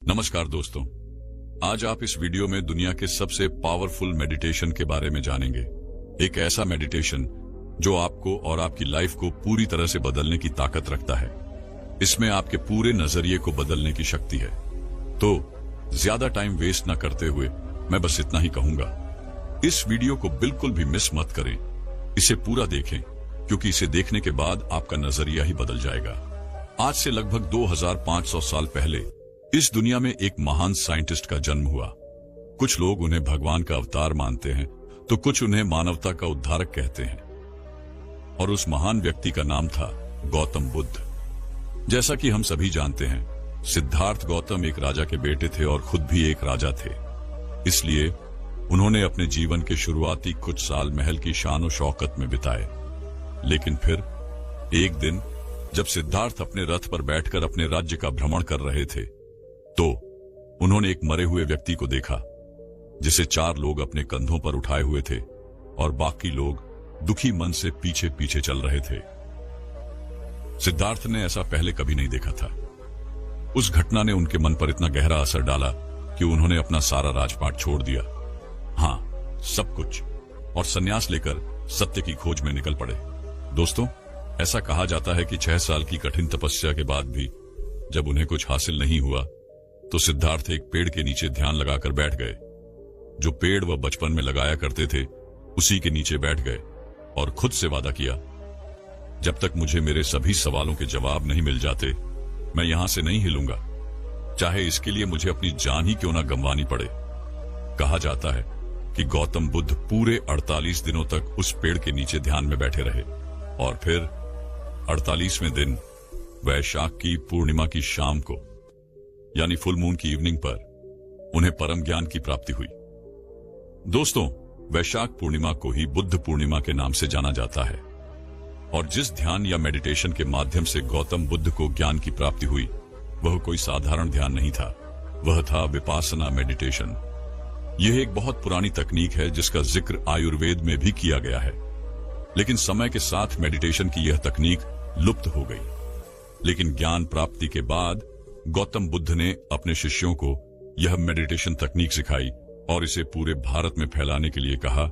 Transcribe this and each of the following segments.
नमस्कार दोस्तों, आज आप इस वीडियो में दुनिया के सबसे पावरफुल मेडिटेशन के बारे में जानेंगे। एक ऐसा मेडिटेशन जो आपको और आपकी लाइफ को पूरी तरह से बदलने की ताकत रखता है। इसमें आपके पूरे नजरिए को बदलने की शक्ति है। तो ज्यादा टाइम वेस्ट न करते हुए मैं बस इतना ही कहूंगा, इस वीडियो को बिल्कुल भी मिस मत करें। इसे पूरा देखें, क्योंकि इसे देखने के बाद आपका नजरिया ही बदल जाएगा। आज से लगभग 2500 साल पहले इस दुनिया में एक महान साइंटिस्ट का जन्म हुआ। कुछ लोग उन्हें भगवान का अवतार मानते हैं, तो कुछ उन्हें मानवता का उद्धारक कहते हैं। और उस महान व्यक्ति का नाम था गौतम बुद्ध। जैसा कि हम सभी जानते हैं, सिद्धार्थ गौतम एक राजा के बेटे थे और खुद भी एक राजा थे। इसलिए उन्होंने अपने जीवन के शुरुआती कुछ साल महल की शान और शौकत में बिताए। लेकिन फिर एक दिन जब सिद्धार्थ अपने रथ पर बैठकर अपने राज्य का भ्रमण कर रहे थे, तो उन्होंने एक मरे हुए व्यक्ति को देखा, जिसे 4 लोग अपने कंधों पर उठाए हुए थे और बाकी लोग दुखी मन से पीछे पीछे चल रहे थे। सिद्धार्थ ने ऐसा पहले कभी नहीं देखा था। उस घटना ने उनके मन पर इतना गहरा असर डाला कि उन्होंने अपना सारा राजपाट छोड़ दिया, हाँ, सब कुछ, और संन्यास लेकर सत्य की खोज में निकल पड़े। दोस्तों, ऐसा कहा जाता है कि 6 साल की कठिन तपस्या के बाद भी जब उन्हें कुछ हासिल नहीं हुआ, तो सिद्धार्थ एक पेड़ के नीचे ध्यान लगाकर बैठ गए। जो पेड़ वह बचपन में लगाया करते थे, उसी के नीचे बैठ गए और खुद से वादा किया, जब तक मुझे मेरे सभी सवालों के जवाब नहीं मिल जाते, मैं यहां से नहीं हिलूंगा, चाहे इसके लिए मुझे अपनी जान ही क्यों ना गंवानी पड़े। कहा जाता है कि गौतम बुद्ध पूरे 48 दिनों तक उस पेड़ के नीचे ध्यान में बैठे रहे और फिर 48वें दिन वैशाख की पूर्णिमा की शाम को, यानी फुल मून की इवनिंग पर, उन्हें परम ज्ञान की प्राप्ति हुई। दोस्तों, वैशाख पूर्णिमा को ही बुद्ध पूर्णिमा के नाम से जाना जाता है। और जिस ध्यान या मेडिटेशन के माध्यम से गौतम बुद्ध को ज्ञान की प्राप्ति हुई, वह कोई साधारण ध्यान नहीं था, वह था विपासना मेडिटेशन। यह एक बहुत पुरानी तकनीक है जिसका जिक्र आयुर्वेद में भी किया गया है। लेकिन समय के साथ मेडिटेशन की यह तकनीक लुप्त हो गई। लेकिन ज्ञान प्राप्ति के बाद गौतम बुद्ध ने अपने शिष्यों को यह मेडिटेशन तकनीक सिखाई और इसे पूरे भारत में फैलाने के लिए कहा,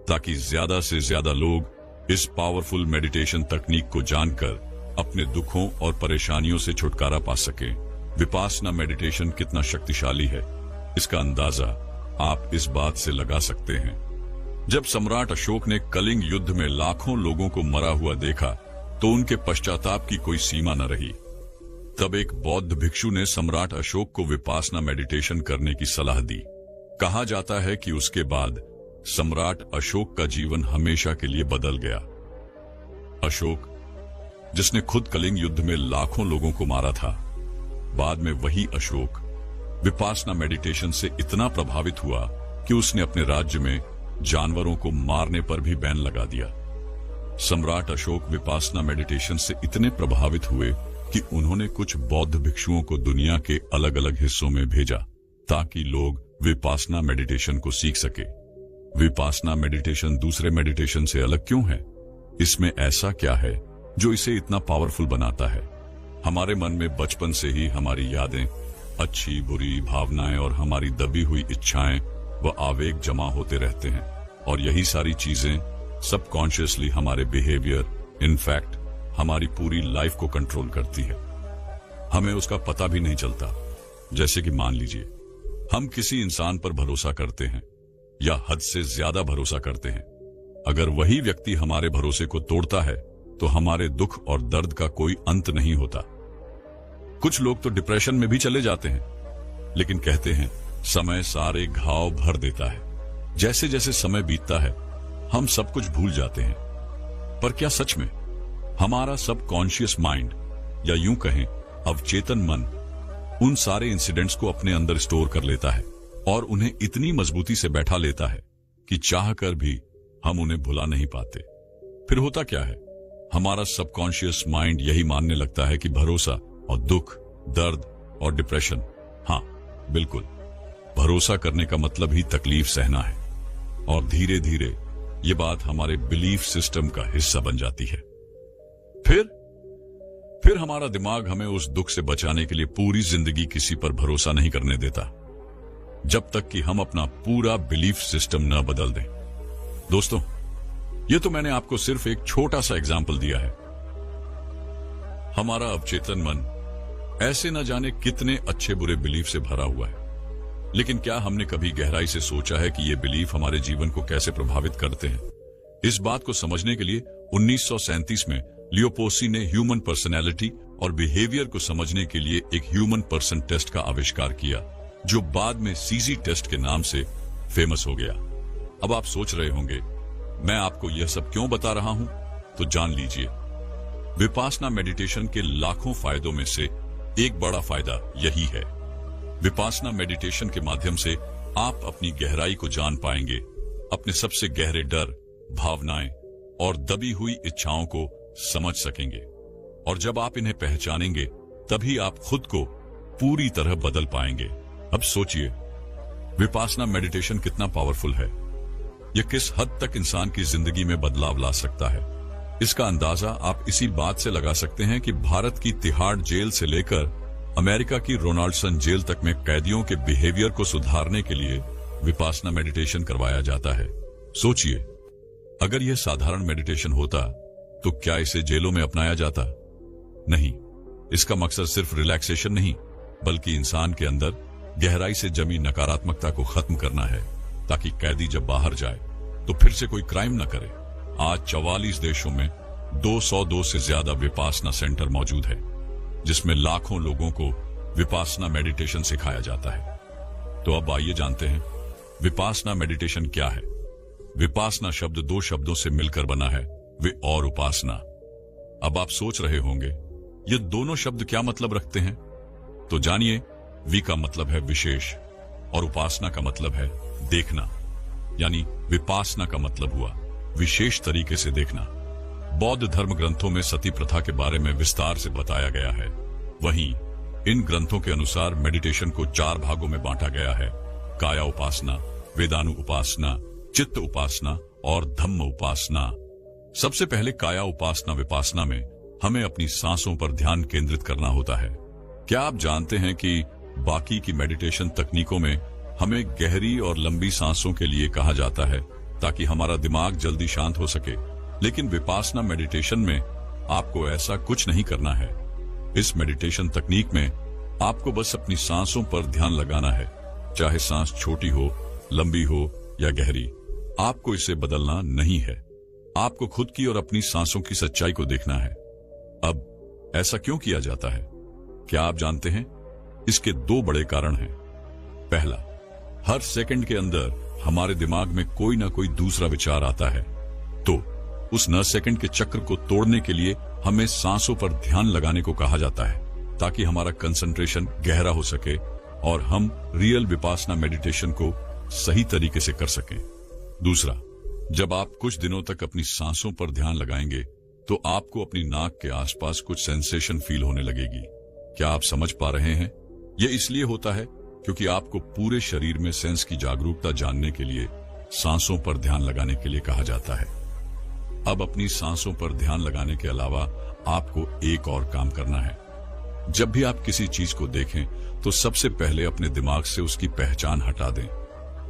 ताकि ज्यादा से ज्यादा लोग इस पावरफुल मेडिटेशन तकनीक को जानकर अपने दुखों और परेशानियों से छुटकारा पा सकें। विपासना मेडिटेशन कितना शक्तिशाली है, इसका अंदाजा आप इस बात से लगा सकते हैं। जब सम्राट अशोक ने कलिंग युद्ध में लाखों लोगों को मरा हुआ देखा, तो उनके पश्चाताप की कोई सीमा न रही। तब एक बौद्ध भिक्षु ने सम्राट अशोक को विपासना मेडिटेशन करने की सलाह दी। कहा जाता है कि उसके बाद सम्राट अशोक का जीवन हमेशा के लिए बदल गया। अशोक, जिसने खुद कलिंग युद्ध में लाखों लोगों को मारा था, बाद में वही अशोक विपासना मेडिटेशन से इतना प्रभावित हुआ कि उसने अपने राज्य में जानवरों को मारने पर भी बैन लगा दिया। सम्राट अशोक विपासना मेडिटेशन से इतने प्रभावित हुए कि उन्होंने कुछ बौद्ध भिक्षुओं को दुनिया के अलग अलग हिस्सों में भेजा, ताकि लोग विपासना मेडिटेशन को सीख सके। विपासना मेडिटेशन दूसरे मेडिटेशन से अलग क्यों है? इसमें ऐसा क्या है जो इसे इतना पावरफुल बनाता है? हमारे मन में बचपन से ही हमारी यादें, अच्छी बुरी भावनाएं और हमारी दबी हुई इच्छाएं व आवेग जमा होते रहते हैं, और यही सारी चीजें सबकॉन्शियसली हमारे बिहेवियर, इनफैक्ट हमारी पूरी लाइफ को कंट्रोल करती है। हमें उसका पता भी नहीं चलता। जैसे कि मान लीजिए, हम किसी इंसान पर भरोसा करते हैं या हद से ज्यादा भरोसा करते हैं। अगर वही व्यक्ति हमारे भरोसे को तोड़ता है, तो हमारे दुख और दर्द का कोई अंत नहीं होता। कुछ लोग तो डिप्रेशन में भी चले जाते हैं, लेकिन कहते हैं समय सारे घाव भर देता है। जैसे जैसे समय बीतता है, हम सब कुछ भूल जाते हैं। पर क्या सच में हमारा सबकॉन्शियस माइंड, या यूं कहें अवचेतन मन, उन सारे इंसिडेंट्स को अपने अंदर स्टोर कर लेता है और उन्हें इतनी मजबूती से बैठा लेता है कि चाहकर भी हम उन्हें भुला नहीं पाते? फिर होता क्या है, हमारा सबकॉन्शियस माइंड यही मानने लगता है कि भरोसा और दुख, दर्द और डिप्रेशन, हाँ बिल्कुल, भरोसा करने का मतलब ही तकलीफ सहना है। और धीरे धीरे ये बात हमारे बिलीफ सिस्टम का हिस्सा बन जाती है। फिर फिर हमारा दिमाग हमें उस दुख से बचाने के लिए पूरी जिंदगी किसी पर भरोसा नहीं करने देता, जब तक कि हम अपना पूरा बिलीफ सिस्टम न बदल दें। दोस्तों, ये तो मैंने आपको सिर्फ एक छोटा सा एग्जाम्पल दिया है। हमारा अवचेतन मन ऐसे न जाने कितने अच्छे बुरे बिलीफ से भरा हुआ है, लेकिन क्या हमने कभी गहराई से सोचा है कि ये बिलीफ हमारे जीवन को कैसे प्रभावित करते हैं? इस बात को समझने के लिए 1937 में लियोपोसी ने ह्यूमन पर्सनैलिटी और बिहेवियर को समझने के लिए एक ह्यूमन पर्सन टेस्ट का आविष्कार किया, जो बाद में सीजी टेस्ट के नाम से फेमस हो गया। अब आप सोच रहे होंगे, मैं आपको यह सब क्यों बता रहा हूं? तो जान लीजिए। विपासना मेडिटेशन के लाखों फायदों में से एक बड़ा फायदा यही है। विपासना मेडिटेशन के माध्यम से आप अपनी गहराई को जान पाएंगे, अपने सबसे गहरे डर, भावनाएं और दबी हुई इच्छाओं को समझ सकेंगे। और जब आप इन्हें पहचानेंगे, तभी आप खुद को पूरी तरह बदल पाएंगे। अब सोचिए, विपासना मेडिटेशन कितना पावरफुल है। यह किस हद तक इंसान की जिंदगी में बदलाव ला सकता है। इसका अंदाजा आप इसी बात से लगा सकते हैं कि भारत की तिहाड़ जेल से लेकर अमेरिका की रोनाल्डसन जेल तक में कैदियों के बिहेवियर को सुधारने के लिए विपासना मेडिटेशन करवाया जाता है। सोचिए, अगर यह साधारण मेडिटेशन होता तो क्या इसे जेलों में अपनाया जाता? नहीं। इसका मकसद सिर्फ रिलैक्सेशन नहीं, बल्कि इंसान के अंदर गहराई से जमी नकारात्मकता को खत्म करना है, ताकि कैदी जब बाहर जाए तो फिर से कोई क्राइम न करे। आज 44 देशों में 202 से ज्यादा विपासना सेंटर मौजूद है, जिसमें लाखों लोगों को विपासना मेडिटेशन सिखाया जाता है। तो अब आइए जानते हैं, विपासना मेडिटेशन क्या है। विपासना शब्द दो शब्दों से मिलकर बना है, वे और उपासना। अब आप सोच रहे होंगे, ये दोनों शब्द क्या मतलब रखते हैं? तो जानिए, वी का मतलब है विशेष और उपासना का मतलब है देखना। यानी विपासना का मतलब हुआ विशेष तरीके से देखना। बौद्ध धर्म ग्रंथों में सती प्रथा के बारे में विस्तार से बताया गया है। वहीं इन ग्रंथों के अनुसार मेडिटेशन को 4 भागों में बांटा गया है: काया उपासना, वेदानु उपासना, चित्त उपासना और धम्म उपासना। सबसे पहले काया उपासना विपासना में हमें अपनी सांसों पर ध्यान केंद्रित करना होता है। क्या आप जानते हैं कि बाकी की मेडिटेशन तकनीकों में हमें गहरी और लंबी सांसों के लिए कहा जाता है, ताकि हमारा दिमाग जल्दी शांत हो सके, लेकिन विपासना मेडिटेशन में आपको ऐसा कुछ नहीं करना है। इस मेडिटेशन तकनीक में आपको बस अपनी सांसों पर ध्यान लगाना है, चाहे सांस छोटी हो, लंबी हो या गहरी। आपको इसे बदलना नहीं है, आपको खुद की और अपनी सांसों की सच्चाई को देखना है। अब ऐसा क्यों किया जाता है? क्या आप जानते हैं? इसके 2 बड़े कारण हैं। पहला, हर सेकंड के अंदर हमारे दिमाग में कोई ना कोई दूसरा विचार आता है, तो उस 9 सेकंड के चक्र को तोड़ने के लिए हमें सांसों पर ध्यान लगाने को कहा जाता है, ताकि हमारा कंसंट्रेशन गहरा हो सके और हम रियल विपासना मेडिटेशन को सही तरीके से कर सकें। दूसरा, जब आप कुछ दिनों तक अपनी सांसों पर ध्यान लगाएंगे, तो आपको अपनी नाक के आसपास कुछ सेंसेशन फील होने लगेगी। क्या आप समझ पा रहे हैं? यह इसलिए होता है क्योंकि आपको पूरे शरीर में सेंस की जागरूकता जानने के लिए सांसों पर ध्यान लगाने के लिए कहा जाता है। अब अपनी सांसों पर ध्यान लगाने के अलावा आपको एक और काम करना है। जब भी आप किसी चीज को देखें, तो सबसे पहले अपने दिमाग से उसकी पहचान हटा दें।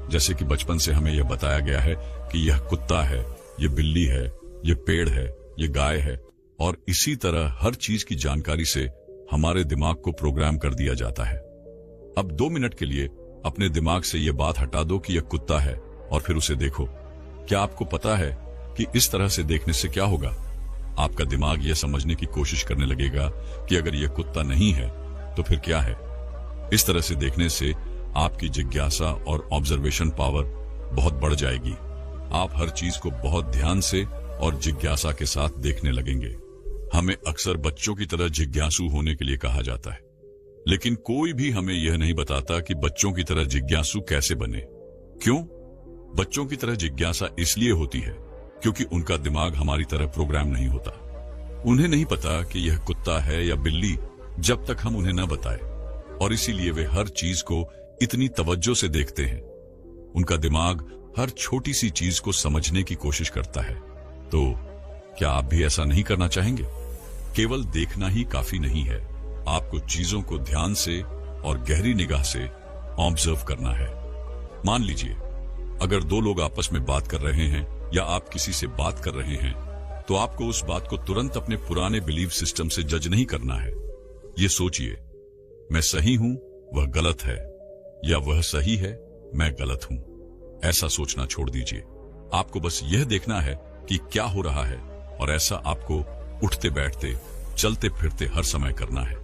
जैसे कि बचपन से हमें यह बताया गया है कि यह कुत्ता है, यह बिल्ली है, यह पेड़ है, यह गाय है, और इसी तरह हर चीज की जानकारी से हमारे दिमाग को प्रोग्राम कर दिया जाता है। अब 2 मिनट के लिए अपने दिमाग से यह बात हटा दो कि यह कुत्ता है, और फिर उसे देखो। क्या आपको पता है कि इस तरह से देखने से क्या होगा? आपका दिमाग यह समझने की कोशिश करने लगेगा कि अगर यह कुत्ता नहीं है तो फिर क्या है। इस तरह से देखने से आपकी जिज्ञासा और ऑब्जर्वेशन पावर बहुत बढ़ जाएगी। आप हर चीज को बहुत ध्यान से और जिज्ञासा के साथ देखने लगेंगे। हमें अक्सर बच्चों की तरह जिज्ञासु होने के लिए कहा जाता है, लेकिन कोई भी हमें यह नहीं बताता कि बच्चों की तरह जिज्ञासु कैसे बने। क्यों? बच्चों की तरह जिज्ञासा इसलिए होती है क्योंकि उनका दिमाग हमारी तरह प्रोग्राम नहीं होता। उन्हें नहीं पता कि यह कुत्ता है या बिल्ली जब तक हम उन्हें न बताएं, और इसीलिए वे हर चीज को इतनी तवज्जो से देखते हैं। उनका दिमाग हर छोटी सी चीज को समझने की कोशिश करता है। तो क्या आप भी ऐसा नहीं करना चाहेंगे? केवल देखना ही काफी नहीं है, आपको चीजों को ध्यान से और गहरी निगाह से ऑब्जर्व करना है। मान लीजिए, अगर दो लोग आपस में बात कर रहे हैं या आप किसी से बात कर रहे हैं, तो आपको उस बात को तुरंत अपने पुराने बिलीफ सिस्टम से जज नहीं करना है। ये सोचिए, मैं सही हूं, वह गलत है, या वह सही है, मैं गलत हूं। ऐसा सोचना छोड़ दीजिए। आपको बस यह देखना है कि क्या हो रहा है, और ऐसा आपको उठते बैठते, चलते फिरते हर समय करना है।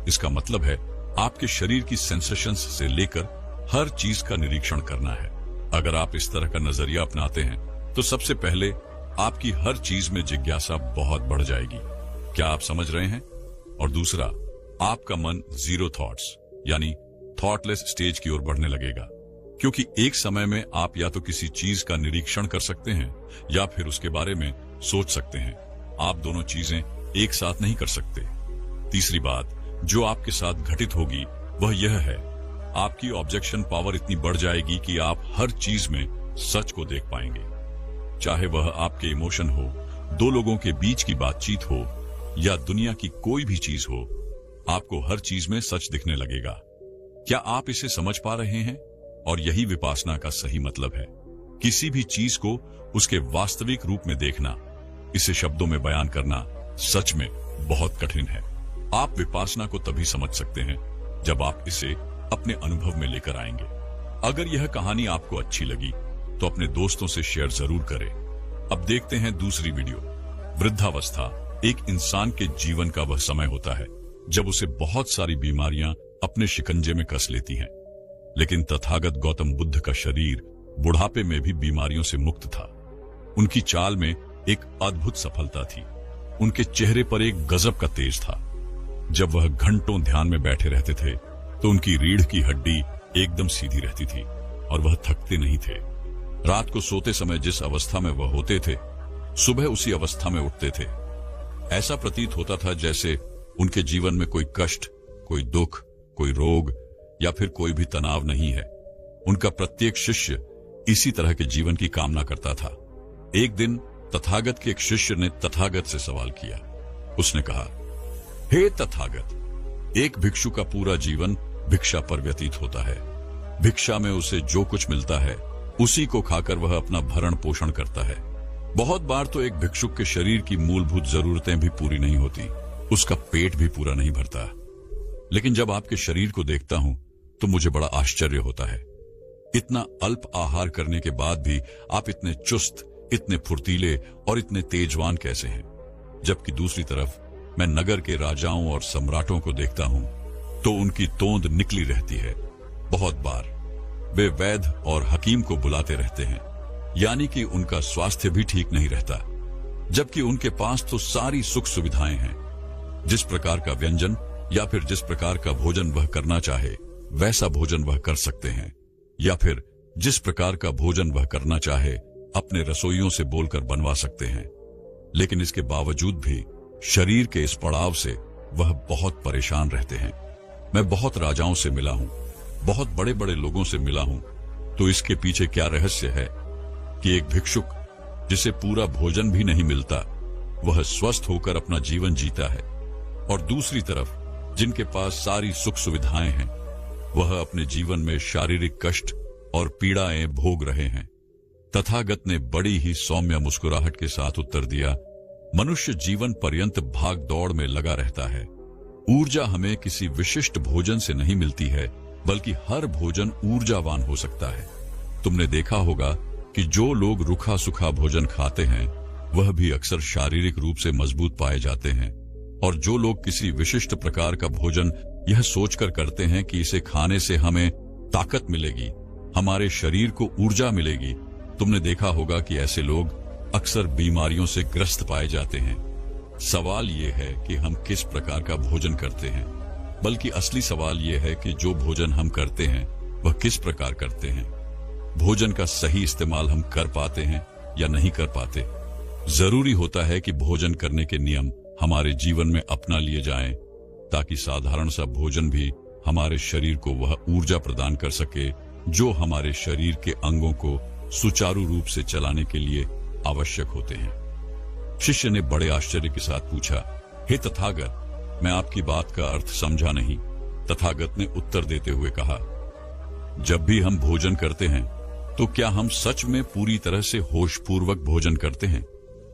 इसका मतलब है आपके शरीर की सेंसेशंस से लेकर हर चीज का निरीक्षण करना है। अगर आप इस तरह का नजरिया अपनाते हैं तो सबसे पहले आपकी हर चीज में जिज्ञासा बहुत बढ़ जाएगी। क्या आप समझ रहे हैं? और दूसरा, आपका मन जीरो थॉट्स यानी थॉटलेस स्टेज की ओर बढ़ने लगेगा, क्योंकि एक समय में आप या तो किसी चीज का निरीक्षण कर सकते हैं या फिर उसके बारे में सोच सकते हैं। आप दोनों चीजें एक साथ नहीं कर सकते। तीसरी बात जो आपके साथ घटित होगी वह यह है, आपकी ऑब्जेक्शन पावर इतनी बढ़ जाएगी कि आप हर चीज में सच को देख पाएंगे। चाहे वह आपके इमोशन हो, दो लोगों के बीच की बातचीत हो या दुनिया की कोई भी चीज हो, आपको हर चीज में सच दिखने लगेगा। क्या आप इसे समझ पा रहे हैं? और यही विपासना का सही मतलब है। किसी भी चीज को उसके वास्तविक रूप में देखना, इसे शब्दों में बयान करना सच में बहुत कठिन है। आप विपासना को तभी समझ सकते हैं जब आप इसे अपने अनुभव में लेकर आएंगे। अगर यह कहानी आपको अच्छी लगी तो अपने दोस्तों से शेयर जरूर करें। अब देखते हैं दूसरी वीडियो। वृद्धावस्था एक इंसान के जीवन का वह समय होता है जब उसे बहुत सारी बीमारियां अपने शिकंजे में कस लेती हैं। लेकिन तथागत गौतम बुद्ध का शरीर बुढ़ापे में भी बीमारियों से मुक्त था। उनकी चाल में एक अद्भुत सफलता थी। उनके चेहरे पर एक गजब का तेज था। जब वह घंटों ध्यान में बैठे रहते थे तो उनकी रीढ़ की हड्डी एकदम सीधी रहती थी और वह थकते नहीं थे। रात को सोते समय जिस अवस्था में वह होते थे, सुबह उसी अवस्था में उठते थे। ऐसा प्रतीत होता था जैसे उनके जीवन में कोई कष्ट, कोई दुख, कोई रोग या फिर कोई भी तनाव नहीं है। उनका प्रत्येक शिष्य इसी तरह के जीवन की कामना करता था। एक दिन तथागत के एक शिष्य ने तथागत से सवाल किया। उसने कहा, हे तथागत, एक भिक्षु का पूरा जीवन भिक्षा पर व्यतीत होता है। भिक्षा में उसे जो कुछ मिलता है उसी को खाकर वह अपना भरण पोषण करता है। बहुत बार तो एक भिक्षुक के शरीर की मूलभूत जरूरतें भी पूरी नहीं होती, उसका पेट भी पूरा नहीं भरता। लेकिन जब आपके शरीर को देखता हूं तो मुझे बड़ा आश्चर्य होता है। इतना अल्प आहार करने के बाद भी आप इतने चुस्त, इतने फुर्तीले और इतने तेजवान कैसे हैं? जबकि दूसरी तरफ मैं नगर के राजाओं और सम्राटों को देखता हूं तो उनकी तोंद निकली रहती है। बहुत बार वे वैद्य और हकीम को बुलाते रहते हैं, यानी कि उनका स्वास्थ्य भी ठीक नहीं रहता, जबकि उनके पास तो सारी सुख सुविधाएं हैं। जिस प्रकार का व्यंजन या फिर जिस प्रकार का भोजन वह करना चाहे वैसा भोजन वह कर सकते हैं, या फिर जिस प्रकार का भोजन वह करना चाहे अपने रसोइयों से बोलकर बनवा सकते हैं। लेकिन इसके बावजूद भी शरीर के इस पड़ाव से वह बहुत परेशान रहते हैं। मैं बहुत राजाओं से मिला हूं, बहुत बड़े बड़े लोगों से मिला हूं, तो इसके पीछे क्या रहस्य है कि एक भिक्षुक जिसे पूरा भोजन भी नहीं मिलता वह स्वस्थ होकर अपना जीवन जीता है, और दूसरी तरफ जिनके पास सारी सुख सुविधाएं हैं वह अपने जीवन में शारीरिक कष्ट और पीड़ाएं भोग रहे हैं। तथागत ने बड़ी ही सौम्य मुस्कुराहट के साथ उत्तर दिया, मनुष्य जीवन पर्यंत भाग दौड़ में लगा रहता है। ऊर्जा हमें किसी विशिष्ट भोजन से नहीं मिलती है, बल्कि हर भोजन ऊर्जावान हो सकता है। तुमने देखा होगा कि जो लोग रूखा सूखा भोजन खाते हैं वह भी अक्सर शारीरिक रूप से मजबूत पाए जाते हैं, और जो लोग किसी विशिष्ट प्रकार का भोजन यह सोचकर करते हैं कि इसे खाने से हमें ताकत मिलेगी, हमारे शरीर को ऊर्जा मिलेगी, तुमने देखा होगा कि ऐसे लोग अक्सर बीमारियों से ग्रस्त पाए जाते हैं। सवाल यह है कि हम किस प्रकार का भोजन करते हैं, बल्कि असली सवाल यह है कि जो भोजन हम करते हैं वह किस प्रकार करते हैं। भोजन का सही इस्तेमाल हम कर पाते हैं या नहीं कर पाते। जरूरी होता है कि भोजन करने के नियम हमारे जीवन में अपना लिए जाएं, ताकि साधारण सा भोजन भी हमारे शरीर को वह ऊर्जा प्रदान कर सके जो हमारे शरीर के अंगों को सुचारू रूप से चलाने के लिए आवश्यक होते हैं। शिष्य ने बड़े आश्चर्य के साथ पूछा, हे तथागत, मैं आपकी बात का अर्थ समझा नहीं। तथागत ने उत्तर देते हुए कहा, जब भी हम भोजन करते हैं तो क्या हम सच में पूरी तरह से होशपूर्वक भोजन करते हैं?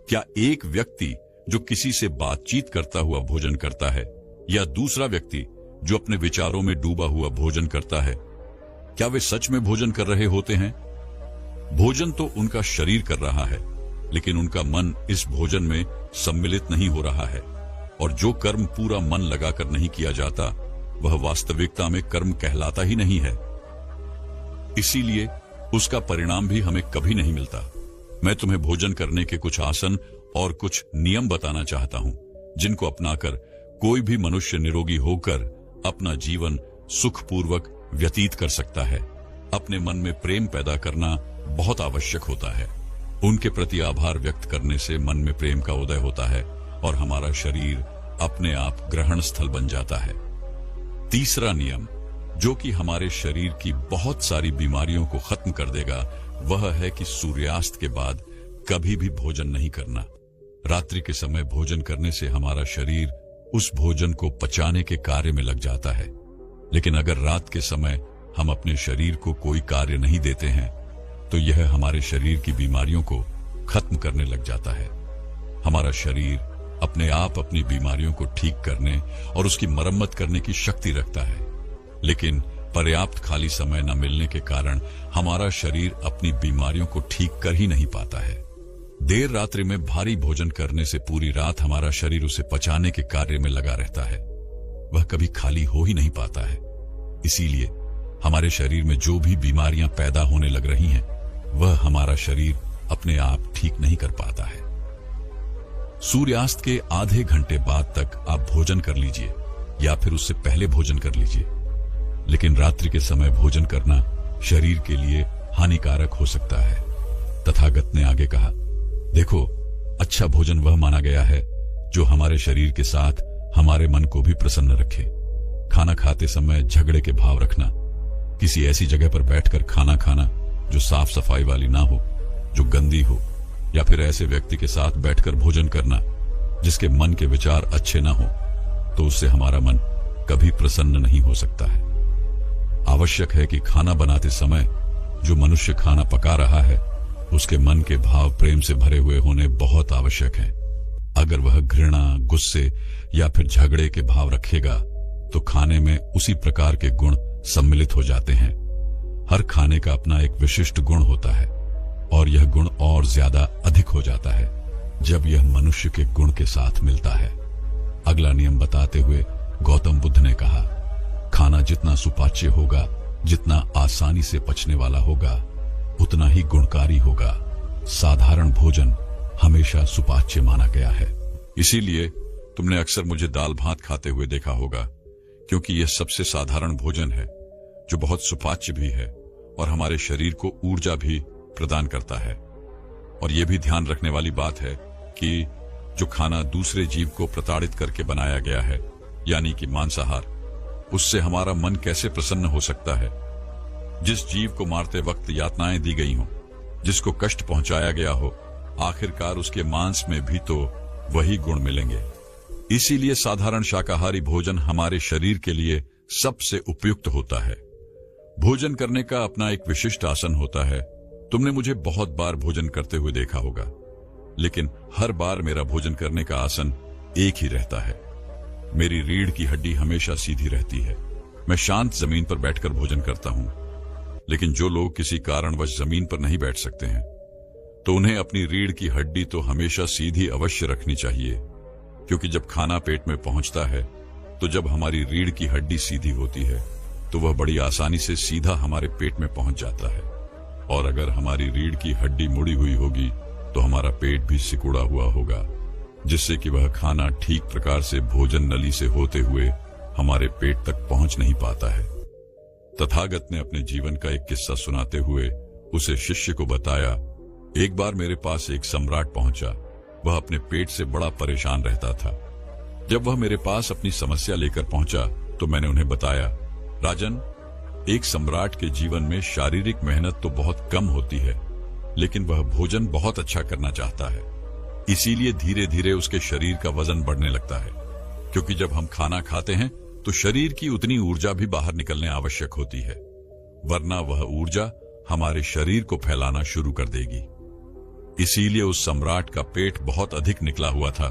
क्या एक व्यक्ति जो किसी से बातचीत करता हुआ भोजन करता है या दूसरा व्यक्ति जो अपने विचारों में डूबा हुआ भोजन करता है, क्या वे सच में भोजन कर रहे होते हैं? भोजन तो उनका शरीर कर रहा है, लेकिन उनका मन इस भोजन में सम्मिलित नहीं हो रहा है। और जो कर्म पूरा मन लगाकर नहीं किया जाता, वह वास्तविकता में कर्म कहलाता ही नहीं है। इसीलिए उसका परिणाम भी हमें कभी नहीं मिलता। मैं तुम्हें भोजन करने के कुछ आसन और कुछ नियम बताना चाहता हूं, जिनको अपनाकर कोई भी मनुष्य निरोगी होकर अपना जीवन सुखपूर्वक व्यतीत कर सकता है। अपने मन में प्रेम पैदा करना बहुत आवश्यक होता है। उनके प्रति आभार व्यक्त करने से मन में प्रेम का उदय होता है और हमारा शरीर अपने आप ग्रहण स्थल बन जाता है। तीसरा नियम, जो कि हमारे शरीर की बहुत सारी बीमारियों को खत्म कर देगा, वह है कि सूर्यास्त के बाद कभी भी भोजन नहीं करना। रात्रि के समय भोजन करने से हमारा शरीर उस भोजन को पचाने के कार्य में लग जाता है, लेकिन अगर रात के समय हम अपने शरीर को कोई कार्य नहीं देते हैं तो यह हमारे शरीर की बीमारियों को खत्म करने लग जाता है। हमारा शरीर अपने आप अपनी बीमारियों को ठीक करने और उसकी मरम्मत करने की शक्ति रखता है, लेकिन पर्याप्त खाली समय न मिलने के कारण हमारा शरीर अपनी बीमारियों को ठीक कर ही नहीं पाता है। देर रात्रि में भारी भोजन करने से पूरी रात हमारा शरीर उसे पचाने के कार्य में लगा रहता है, वह कभी खाली हो ही नहीं पाता है। इसीलिए हमारे शरीर में जो भी बीमारियां पैदा होने लग रही हैं, वह हमारा शरीर अपने आप ठीक नहीं कर पाता है। सूर्यास्त के आधे घंटे बाद तक आप भोजन कर लीजिए या फिर उससे पहले भोजन कर लीजिए, लेकिन रात्रि के समय भोजन करना शरीर के लिए हानिकारक हो सकता है। तथागत ने आगे कहा, देखो, अच्छा भोजन वह माना गया है जो हमारे शरीर के साथ हमारे मन को भी प्रसन्न रखे। खाना खाते समय झगड़े के भाव रखना, किसी ऐसी जगह पर बैठकर खाना खाना जो साफ सफाई वाली ना हो, जो गंदी हो, या फिर ऐसे व्यक्ति के साथ बैठकर भोजन करना जिसके मन के विचार अच्छे ना हो, तो उससे हमारा मन कभी प्रसन्न नहीं हो सकता है। आवश्यक है कि खाना बनाते समय जो मनुष्य खाना पका रहा है, उसके मन के भाव प्रेम से भरे हुए होने बहुत आवश्यक हैं। अगर वह घृणा, गुस्से या फिर झगड़े के भाव रखेगा तो खाने में उसी प्रकार के गुण सम्मिलित हो जाते हैं। हर खाने का अपना एक विशिष्ट गुण होता है और यह गुण और ज्यादा अधिक हो जाता है जब यह मनुष्य के गुण के साथ मिलता है। अगला नियम बताते हुए गौतम बुद्ध ने कहा, खाना जितना सुपाच्य होगा, जितना आसानी से पचने वाला होगा, उतना ही गुणकारी होगा। साधारण भोजन हमेशा सुपाच्य माना गया है। इसीलिए तुमने अक्सर मुझे दाल भात खाते हुए देखा होगा, क्योंकि यह सबसे साधारण भोजन है जो बहुत सुपाच्य भी है और हमारे शरीर को ऊर्जा भी प्रदान करता है। और यह भी ध्यान रखने वाली बात है कि जो खाना दूसरे जीव को प्रताड़ित करके बनाया गया है, यानी कि मांसाहार, उससे हमारा मन कैसे प्रसन्न हो सकता है। जिस जीव को मारते वक्त यातनाएं दी गई हों, जिसको कष्ट पहुंचाया गया हो, आखिरकार उसके मांस में भी तो वही गुण मिलेंगे। इसीलिए साधारण शाकाहारी भोजन हमारे शरीर के लिए सबसे उपयुक्त होता है। भोजन करने का अपना एक विशिष्ट आसन होता है। तुमने मुझे बहुत बार भोजन करते हुए देखा होगा, लेकिन हर बार मेरा भोजन करने का आसन एक ही रहता है। मेरी रीढ़ की हड्डी हमेशा सीधी रहती है। मैं शांत जमीन पर बैठकर भोजन करता हूं, लेकिन जो लोग किसी कारणवश जमीन पर नहीं बैठ सकते हैं, तो उन्हें अपनी रीढ़ की हड्डी तो हमेशा सीधी अवश्य रखनी चाहिए, क्योंकि जब खाना पेट में पहुंचता है तो जब हमारी रीढ़ की हड्डी सीधी होती है तो वह बड़ी आसानी से सीधा हमारे पेट में पहुंच जाता है। और अगर हमारी रीढ़ की हड्डी मुड़ी हुई होगी तो हमारा पेट भी सिकुड़ा हुआ होगा, जिससे कि वह खाना ठीक प्रकार से भोजन नली से होते हुए हमारे पेट तक पहुंच नहीं पाता है। तथागत ने अपने जीवन का एक किस्सा सुनाते हुए उसे शिष्य को बताया, एक बार मेरे पास एक सम्राट पहुंचा। वह अपने पेट से बड़ा परेशान रहता था। जब वह मेरे पास अपनी समस्या लेकर पहुंचा तो मैंने उन्हें बताया, राजन, एक सम्राट के जीवन में शारीरिक मेहनत तो बहुत कम होती है, लेकिन वह भोजन बहुत अच्छा करना चाहता है। इसीलिए धीरे धीरे उसके शरीर का वजन बढ़ने लगता है, क्योंकि जब हम खाना खाते हैं तो शरीर की उतनी ऊर्जा भी बाहर निकलने आवश्यक होती है, वरना वह ऊर्जा हमारे शरीर को फैलाना शुरू कर देगी। इसीलिए उस सम्राट का पेट बहुत अधिक निकला हुआ था,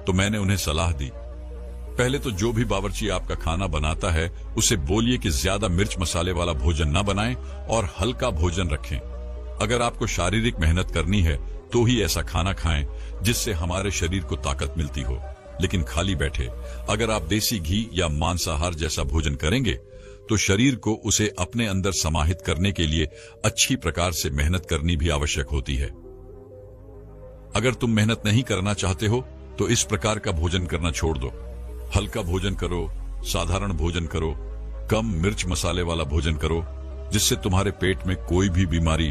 तो मैंने उन्हें सलाह दी, पहले तो जो भी बावर्ची आपका खाना बनाता है उसे बोलिए कि ज्यादा मिर्च मसाले वाला भोजन न बनाएं और हल्का भोजन रखें। अगर आपको शारीरिक मेहनत करनी है तो ही ऐसा खाना खाएं जिससे हमारे शरीर को ताकत मिलती हो, लेकिन खाली बैठे अगर आप देसी घी या मांसाहार जैसा भोजन करेंगे तो शरीर को उसे अपने अंदर समाहित करने के लिए अच्छी प्रकार से मेहनत करनी भी आवश्यक होती है। अगर तुम मेहनत नहीं करना चाहते हो तो इस प्रकार का भोजन करना छोड़ दो। हल्का भोजन करो, साधारण भोजन करो, कम मिर्च मसाले वाला भोजन करो, जिससे तुम्हारे पेट में कोई भी बीमारी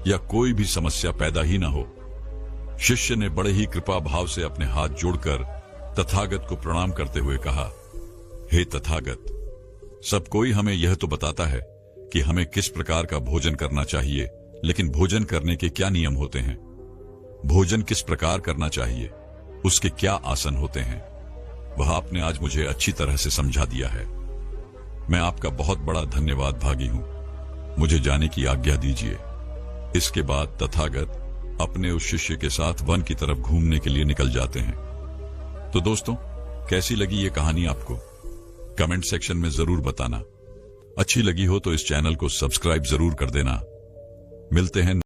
या कोई भी समस्या पैदा ही ना हो। शिष्य ने बड़े ही कृपा भाव से अपने हाथ जोड़कर तथागत को प्रणाम करते हुए कहा, हे तथागत, सब कोई हमें यह तो बताता है कि हमें किस प्रकार का भोजन करना चाहिए, लेकिन भोजन करने के क्या नियम होते हैं? भोजन किस प्रकार करना चाहिए, उसके क्या आसन होते हैं, वह आपने आज मुझे अच्छी तरह से समझा दिया है। मैं आपका बहुत बड़ा धन्यवाद भागी हूं। मुझे जाने की आज्ञा दीजिए। इसके बाद तथागत अपने उस शिष्य के साथ वन की तरफ घूमने के लिए निकल जाते हैं। तो दोस्तों, कैसी लगी ये कहानी आपको? कमेंट सेक्शन में जरूर बताना। अच्छी लगी हो तो इस चैनल को सब्सक्राइब जरूर कर देना। मिलते हैं